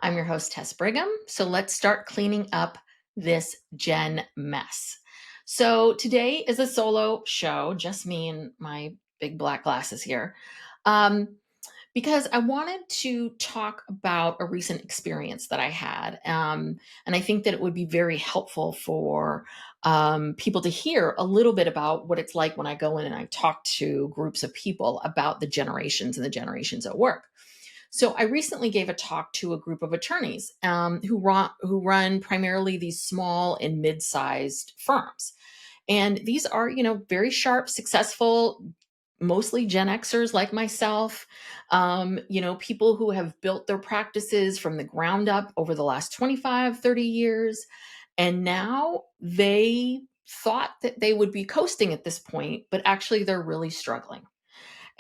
I'm your host, Tess Brigham. So let's start cleaning up this Gen mess. So today is a solo show, just me and my big black glasses here, um, because I wanted to talk about a recent experience that I had. And I think that it would be very helpful for people to hear a little bit about what it's like when I go in and I talk to groups of people about the generations and the generations at work. So I recently gave a talk to a group of attorneys who run primarily these small and mid-sized firms. And these are, very sharp, successful, mostly Gen Xers like myself, people who have built their practices from the ground up over the last 25, 30 years. And now they thought that they would be coasting at this point, but actually they're really struggling.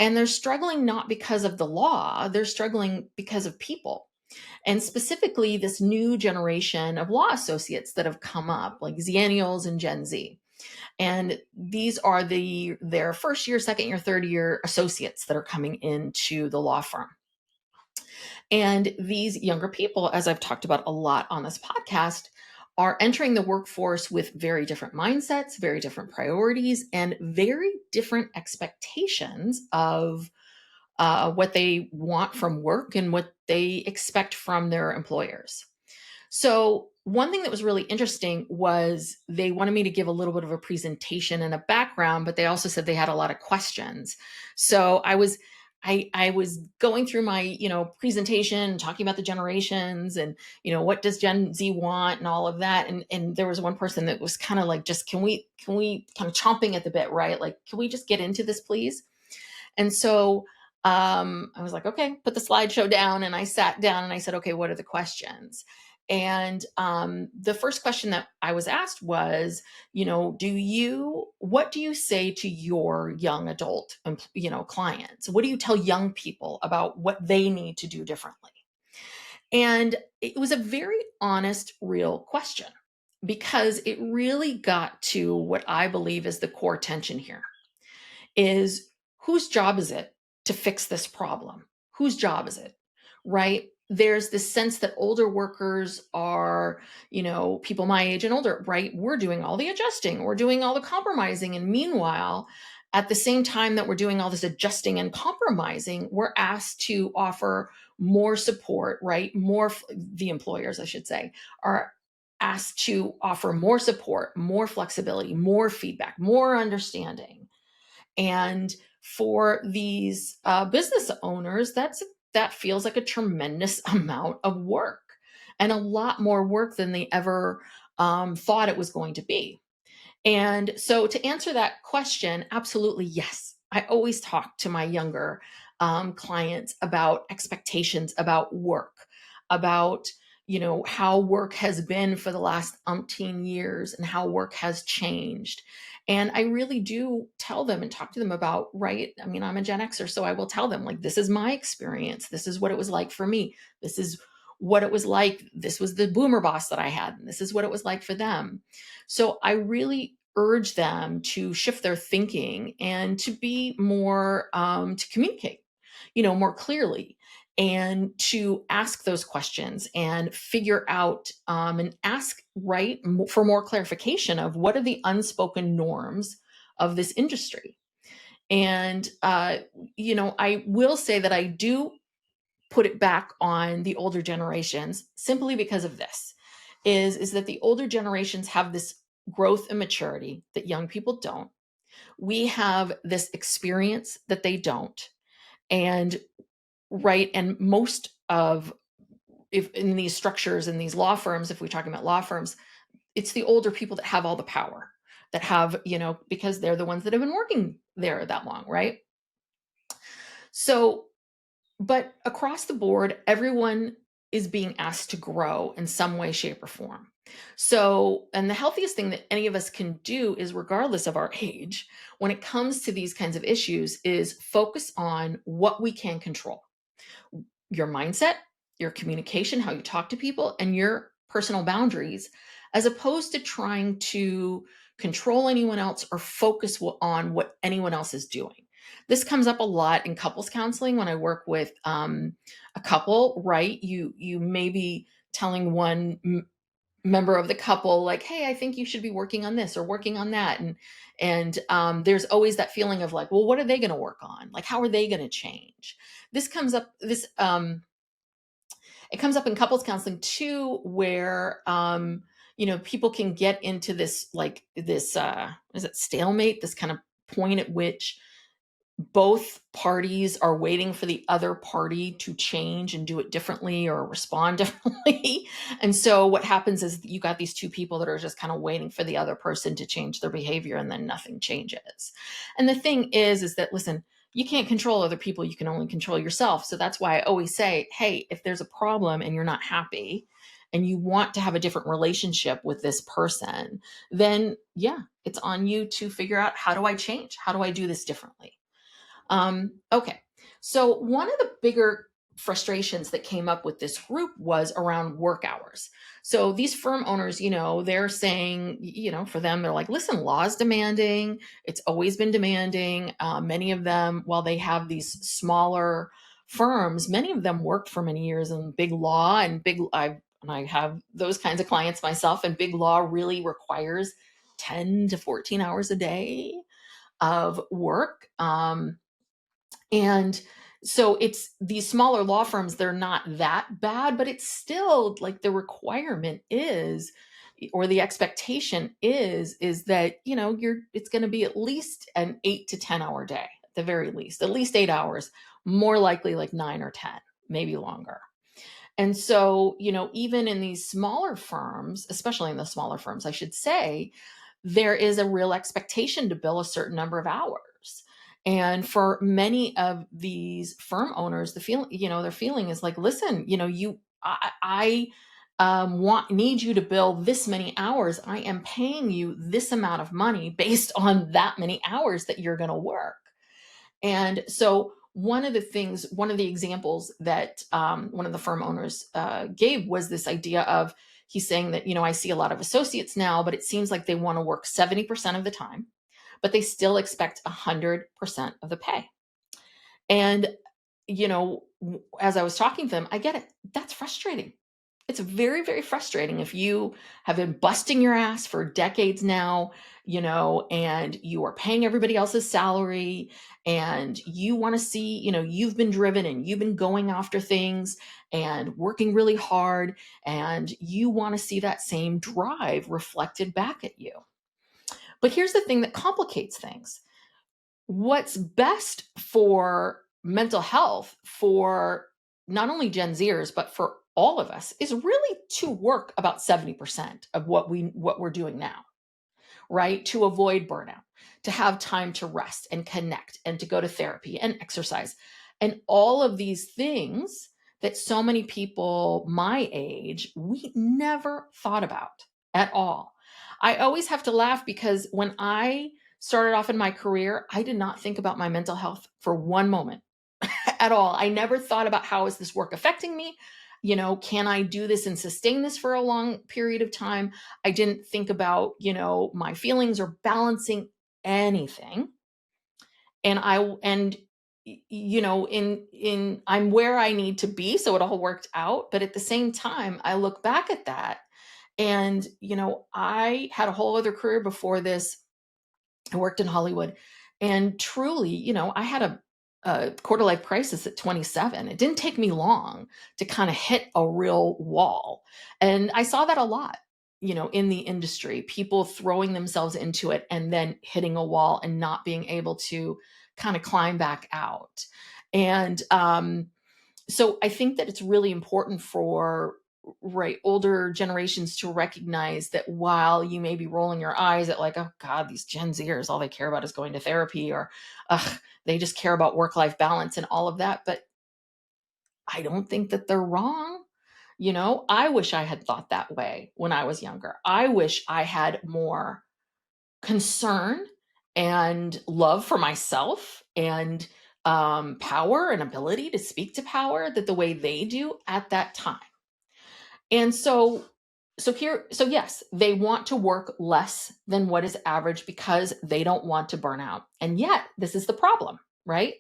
And they're struggling not because of the law, they're struggling because of people. And specifically, this new generation of law associates that have come up, like Xennials and Gen Z. And these are their first year, second year, third year associates that are coming into the law firm. And these younger people, as I've talked about a lot on this podcast, are entering the workforce with very different mindsets, very different priorities, and very different expectations of what they want from work and what they expect from their employers. So, one thing that was really interesting was they wanted me to give a little bit of a presentation and a background, but they also said they had a lot of questions. So I was going through my, presentation, talking about the generations and, what does Gen Z want and all of that. And there was one person that was kind of like, just can we kind of chomping at the bit, right? Like, can we just get into this, please? And so I was like, okay, put the slideshow down. And I sat down and I said, okay, what are the questions? And the first question that I was asked was, what do you say to your young adult, clients? What do you tell young people about what they need to do differently? And it was a very honest, real question because it really got to what I believe is the core tension here is whose job is it to fix this problem? Whose job is it? Right? There's this sense that older workers are, people my age and older, right? We're doing all the adjusting, we're doing all the compromising. And meanwhile, at the same time that we're doing all this adjusting and compromising, we're asked to offer more support, right? The employers, I should say, are asked to offer more support, more flexibility, more feedback, more understanding. And for these business owners, that feels like a tremendous amount of work and a lot more work than they ever thought it was going to be. And so, to answer that question, absolutely yes. I always talk to my younger clients about expectations, about work, about how work has been for the last umpteen years and how work has changed. And I really do tell them and talk to them about, right? I mean, I'm a Gen Xer, so I will tell them, like, this is my experience. This is what it was like for me. This is what it was like. This was the boomer boss that I had, and this is what it was like for them. So I really urge them to shift their thinking and to be more, to communicate, more clearly and to ask those questions and figure out and ask, right, for more clarification of what are the unspoken norms of this industry. And, I will say that I do put it back on the older generations simply because of this is that the older generations have this growth and maturity that young people don't. We have this experience that they don't. And right, and most of if in these structures in these law firms, if we're talking about law firms, it's the older people that have all the power, that have, because they're the ones that have been working there that long, right? So, but across the board, everyone is being asked to grow in some way, shape, or form. So, and the healthiest thing that any of us can do is, regardless of our age, when it comes to these kinds of issues, is focus on what we can control: your mindset, your communication, how you talk to people, and your personal boundaries, as opposed to trying to control anyone else or focus on what anyone else is doing. This comes up a lot in couples counseling when I work with a couple, right? You may be telling one member of the couple like, hey, I think you should be working on this or working on that, and there's always that feeling of like, well, what are they going to work on? Like, how are they going to change? This comes up this it comes up in couples counseling too, where people can get into this, like, this is it stalemate, this kind of point at which both parties are waiting for the other party to change and do it differently or respond differently. And so what happens is you got these two people that are just kind of waiting for the other person to change their behavior, and then nothing changes. And the thing is that, listen, you can't control other people, you can only control yourself. So that's why I always say, hey, if there's a problem and you're not happy and you want to have a different relationship with this person, then yeah, it's on you to figure out, how do I change? How do I do this differently? Okay. So one of the bigger frustrations that came up with this group was around work hours. So these firm owners, they're saying, for them, they're like, listen, law is demanding. It's always been demanding. Many of them, while they have these smaller firms, many of them worked for many years in big law, and I have those kinds of clients myself, and big law really requires 10 to 14 hours a day of work. And so it's these smaller law firms, they're not that bad, but it's still like the requirement is, or the expectation is that, it's going to be at least an 8 to 10 hour day, at the very least, at least 8 hours, more likely like 9 or 10, maybe longer. And so, even in these smaller firms, especially in the smaller firms, I should say, there is a real expectation to bill a certain number of hours. And for many of these firm owners, their feeling is like, listen, I need you to bill this many hours. I am paying you this amount of money based on that many hours that you're going to work. And so one of the examples that one of the firm owners gave was this idea of, he's saying that, I see a lot of associates now, but it seems like they want to work 70% of the time, but they still expect 100% of the pay. And, as I was talking to them, I get it. That's frustrating. It's very, very frustrating if you have been busting your ass for decades now, and you are paying everybody else's salary, and you want to see, you've been driven and you've been going after things and working really hard, and you want to see that same drive reflected back at you. But here's the thing that complicates things. What's best for mental health for not only Gen Zers, but for all of us, is really to work about 70% of what we're doing now, right? To avoid burnout, to have time to rest and connect, and to go to therapy and exercise, and all of these things that so many people my age, we never thought about at all. I always have to laugh because when I started off in my career, I did not think about my mental health for one moment at all. I never thought about, how is this work affecting me? Can I do this and sustain this for a long period of time? I didn't think about, my feelings or balancing anything. And in I'm where I need to be, so it all worked out. But at the same time, I look back at that, and, I had a whole other career before this. I worked in Hollywood, and truly, I had a quarter life crisis at 27. It didn't take me long to kind of hit a real wall. And I saw that a lot, in the industry, people throwing themselves into it and then hitting a wall and not being able to kind of climb back out. And so I think that it's really important for, right, older generations to recognize that while you may be rolling your eyes at like, oh God, these Gen Zers, all they care about is going to therapy, or they just care about work-life balance and all of that. But I don't think that they're wrong. I wish I had thought that way when I was younger. I wish I had more concern and love for myself, and power and ability to speak to power, that the way they do at that time. And so yes, they want to work less than what is average because they don't want to burn out. And yet, this is the problem, right?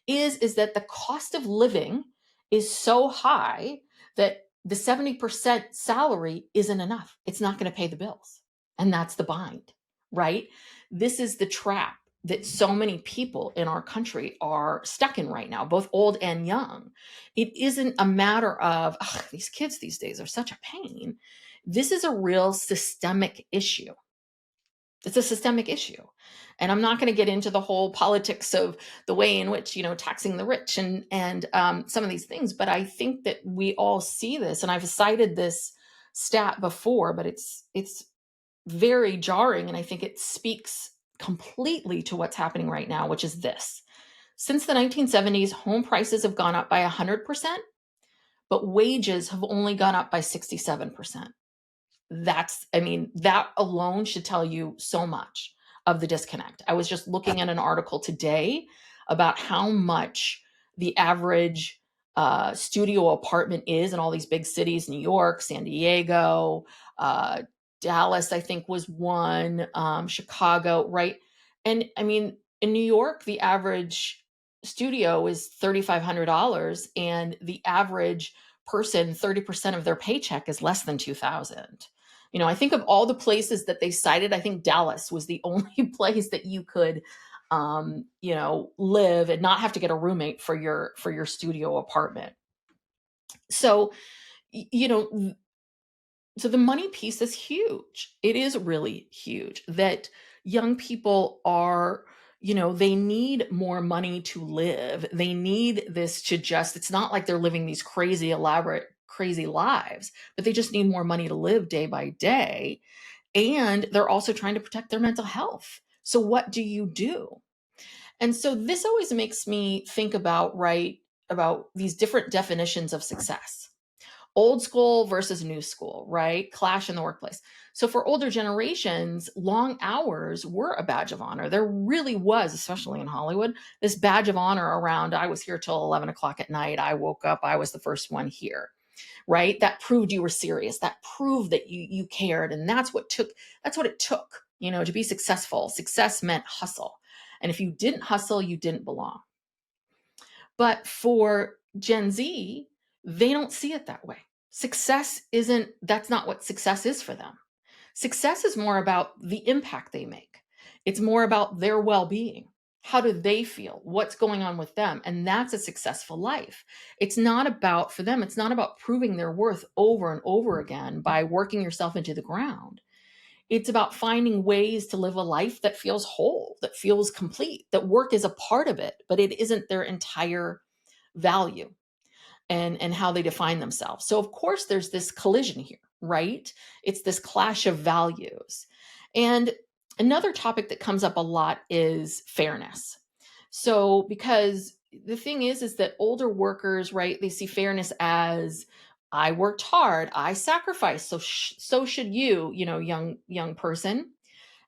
Is that the cost of living is so high that the 70% salary isn't enough. It's not going to pay the bills. And that's the bind, right? This is the trap that so many people in our country are stuck in right now, both old and young. It isn't a matter of, these kids these days are such a pain. This is a real systemic issue. It's a systemic issue. And I'm not going to get into the whole politics of the way in which, taxing the rich and some of these things, but I think that we all see this, and I've cited this stat before, but it's very jarring, and I think it speaks completely to what's happening right now, which is this. Since the 1970s, home prices have gone up by 100%, but wages have only gone up by 67%. That alone should tell you so much of the disconnect. I was just looking at an article today about how much the average studio apartment is in all these big cities: New York, San Diego, Dallas, I think was one, Chicago, right? And in New York, the average studio is $3,500, and the average person, 30% of their paycheck is less than 2,000. I think of all the places that they cited, I think Dallas was the only place that you could, live and not have to get a roommate for your studio apartment. So, you know, so the money piece is huge. It is really huge that young people are, they need more money to live. They need this to just, it's not like they're living these crazy, elaborate, crazy lives, but they just need more money to live day by day. And they're also trying to protect their mental health. So what do you do? And so this always makes me think about, right, about these different definitions of success. Old school versus new school, right? Clash in the workplace. So for older generations, long hours were a badge of honor. There really was, especially in Hollywood, this badge of honor around, I was here till 11 o'clock at night. I woke up, I was the first one here, right? That proved you were serious. That proved that you cared. And that's what it took, to be successful. Success meant hustle. And if you didn't hustle, you didn't belong. But for Gen Z, they don't see it that way. That's not what success is for them. Success is more about the impact they make. It's more about their well-being. How do they feel? What's going on with them? And that's a successful life. For them, it's not about proving their worth over and over again by working yourself into the ground. It's about finding ways to live a life that feels whole, that feels complete, that work is a part of it, but it isn't their entire value and how they define themselves. So of course there's this collision here, right? It's this clash of values. And another topic that comes up a lot is fairness. So because the thing is that older workers, right, they see fairness as, I worked hard, I sacrificed, so should you, young person.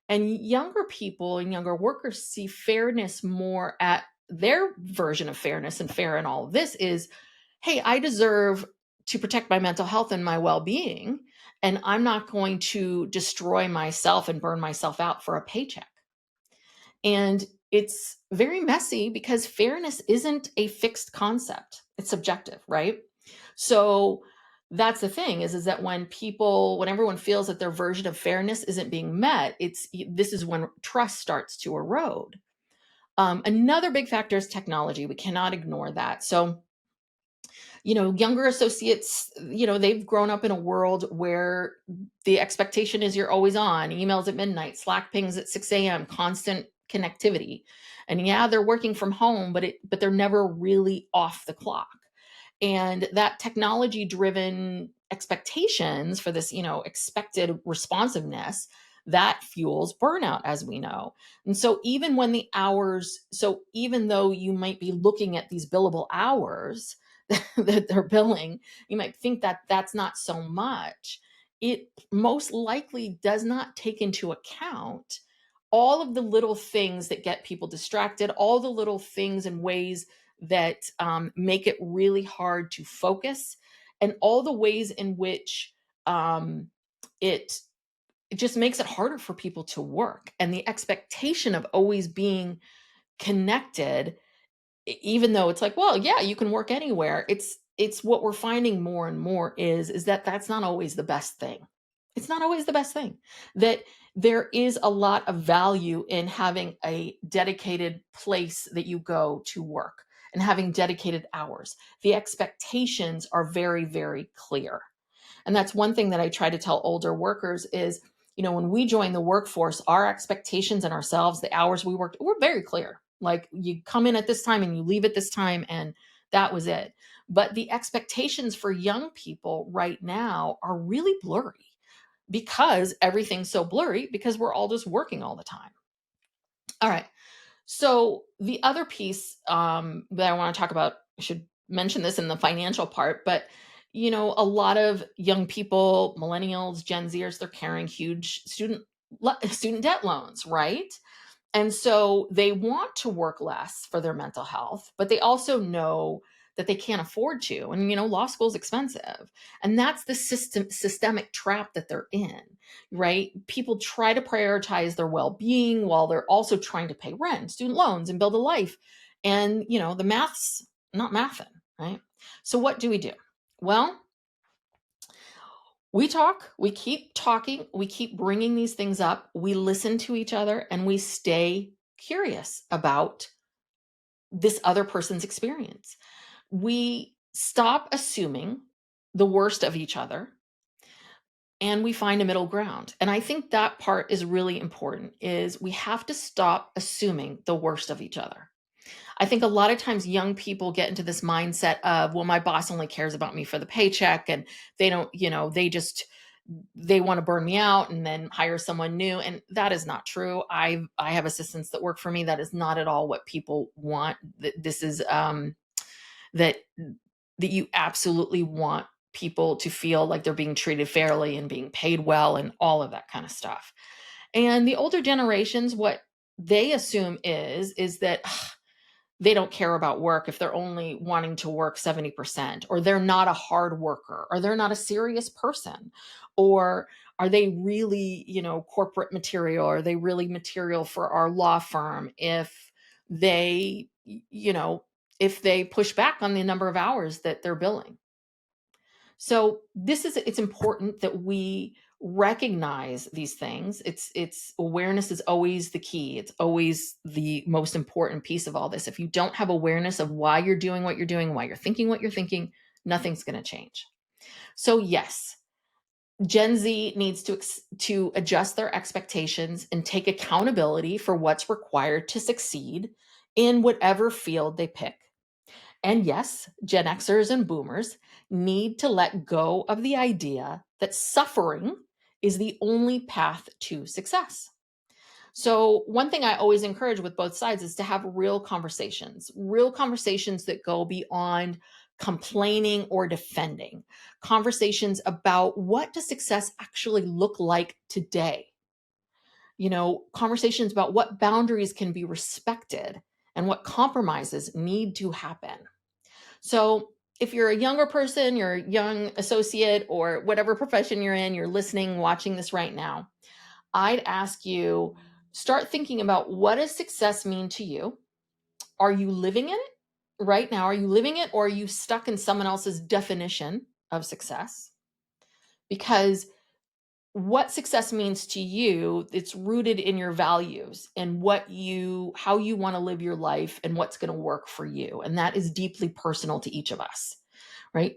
And younger people and younger workers see fairness more at their version of fairness, and fair in all of this is, hey, I deserve to protect my mental health and my well-being, and I'm not going to destroy myself and burn myself out for a paycheck. And it's very messy because fairness isn't a fixed concept. It's subjective, right? So that's the thing is that when everyone feels that their version of fairness isn't being met, this is when trust starts to erode. Another big factor is technology. We cannot ignore that. So, younger associates, they've grown up in a world where the expectation is you're always on, emails at midnight, Slack pings at 6 a.m., constant connectivity. And yeah, they're working from home, but they're never really off the clock. And that technology driven expectations for this, expected responsiveness, that fuels burnout, as we know. And so even though you might be looking at these billable hours that they're billing, you might think that that's not so much. It most likely does not take into account all of the little things that get people distracted, all the little things and ways that make it really hard to focus, and all the ways in which it just makes it harder for people to work. And the expectation of always being connected even though it's like, well, yeah, you can work anywhere. It's what we're finding more and more is that that's not always the best thing. It's not always the best thing. That there is a lot of value in having a dedicated place that you go to work and having dedicated hours. The expectations are very, very clear. And that's one thing that I try to tell older workers is, when we join the workforce, our expectations and ourselves, the hours we worked, we're very clear. Like, you come in at this time and you leave at this time, and that was it. But the expectations for young people right now are really blurry because everything's so blurry because we're all just working all the time. All right. So the other piece that I want to talk about, I should mention this in the financial part, but a lot of young people, millennials, Gen Zers, they're carrying huge student debt loans, right? And so they want to work less for their mental health, but they also know that they can't afford to. And, law school is expensive. And that's the systemic trap that they're in, right? People try to prioritize their well being while they're also trying to pay rent, student loans, and build a life. And, the math's not mathing, right? So what do we do? Well, we talk, we keep talking, we keep bringing these things up, we listen to each other, and we stay curious about this other person's experience. We stop assuming the worst of each other and we find a middle ground. And I think that part is really important is we have to stop assuming the worst of each other. I think a lot of times young people get into this mindset of, well, my boss only cares about me for the paycheck and they don't, they want to burn me out and then hire someone new. And that is not true. I have assistants that work for me. That is not at all what people want. This is that you absolutely want people to feel like they're being treated fairly and being paid well and all of that kind of stuff. And the older generations, what they assume is that they don't care about work if they're only wanting to work 70%, or they're not a hard worker, or they're not a serious person, or are they really, corporate material? Are they really material for our law firm if they, if they push back on the number of hours that they're billing? So it's important that we recognize these things. It's awareness is always the key. It's always the most important piece of all this. If you don't have awareness of why you're doing what you're doing, why you're thinking what you're thinking, nothing's going to change. So yes, Gen Z needs to adjust their expectations and take accountability for what's required to succeed in whatever field they pick. And yes, Gen Xers and boomers need to let go of the idea that suffering is the only path to success. So, one thing I always encourage with both sides is to have real conversations that go beyond complaining or defending, conversations about what does success actually look like today? Conversations about what boundaries can be respected and what compromises need to happen. So, if you're a younger person, you're a young associate, or whatever profession you're in, you're listening, watching this right now, I'd ask you start thinking about what does success mean to you? Are you living in it right now? Are you living it, or are you stuck in someone else's definition of success? Because what success means to you, it's rooted in your values and how you want to live your life and what's going to work for you. And that is deeply personal to each of us, right?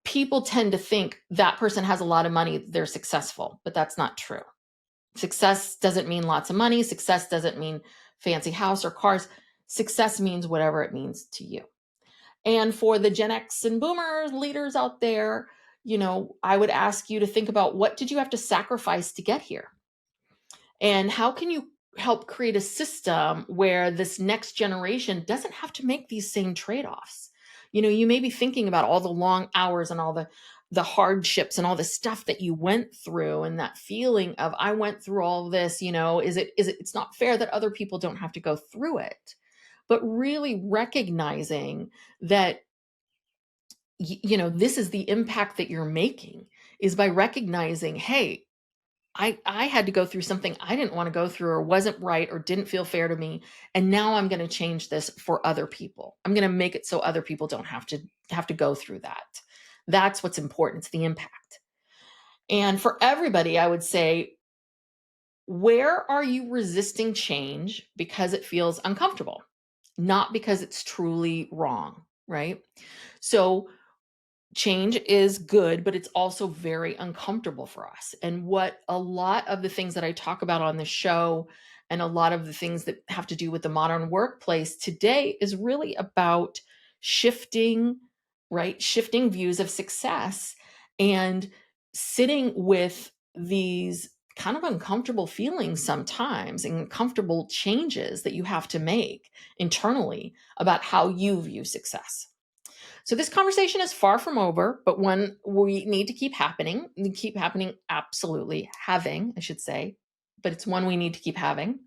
People tend to think that person has a lot of money, they're successful, but that's not true. Success doesn't mean lots of money. Success doesn't mean fancy house or cars. Success means whatever it means to you. And for the Gen X and boomer leaders out there, I would ask you to think about what did you have to sacrifice to get here? And how can you help create a system where this next generation doesn't have to make these same trade-offs? You may be thinking about all the long hours and all the hardships and all the stuff that you went through, and that feeling of I went through all this, it's not fair that other people don't have to go through it. But really recognizing that this is the impact that you're making is by recognizing, hey, I had to go through something I didn't want to go through or wasn't right or didn't feel fair to me, and now I'm going to change this for other people. I'm going to make it so other people don't have to go through that. That's what's important. It's the impact. And for everybody, I would say, where are you resisting change because it feels uncomfortable, not because it's truly wrong, right? So change is good, but it's also very uncomfortable for us. And what a lot of the things that I talk about on the show and a lot of the things that have to do with the modern workplace today is really about shifting, right? Shifting views of success and sitting with these kind of uncomfortable feelings sometimes and uncomfortable changes that you have to make internally about how you view success. So this conversation is far from over, but one we need to keep happening, absolutely having, I should say, but it's one we need to keep having.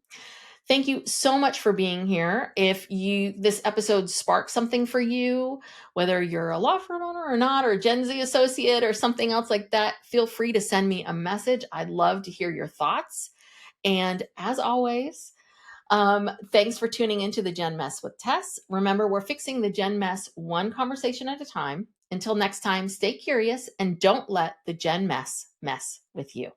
Thank you so much for being here. If this episode sparked something for you, whether you're a law firm owner or not, or a Gen Z associate or something else like that, feel free to send me a message. I'd love to hear your thoughts. And as always, thanks for tuning into the Gen Mess with Tess. Remember, we're fixing the Gen Mess one conversation at a time. Until next time, stay curious and don't let the Gen Mess mess with you.